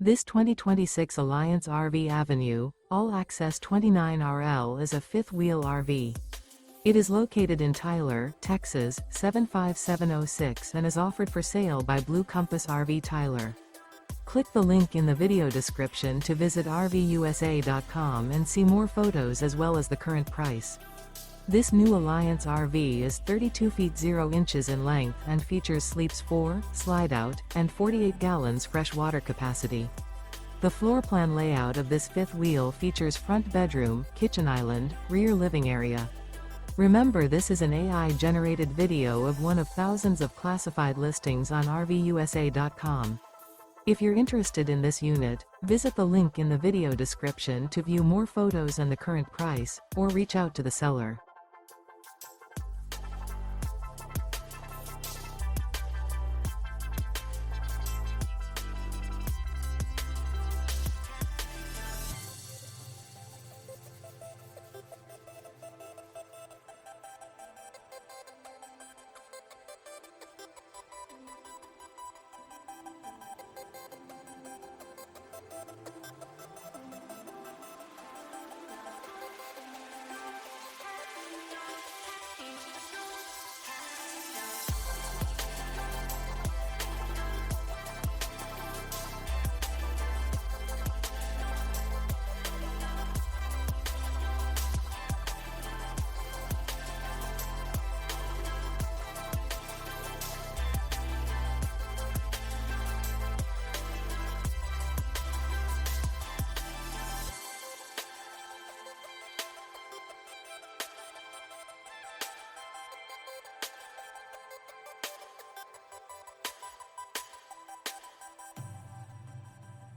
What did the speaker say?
This 2026 Alliance RV Avenue, all-access 29RL is a fifth-wheel RV. It is located in Tyler, Texas, 75706 and is offered for sale by Blue Compass RV Tyler. Click the link in the video description to visit RVUSA.com and see more photos as well as the current price. This new Alliance RV is 32 feet 0 inches in length and features sleeps 4, slide-out, and 48 gallons fresh water capacity. The floor plan layout of this fifth wheel features front bedroom, kitchen island, rear living area. Remember, this is an AI-generated video of one of thousands of classified listings on RVUSA.com. If you're interested in this unit, visit the link in the video description to view more photos and the current price, or reach out to the seller.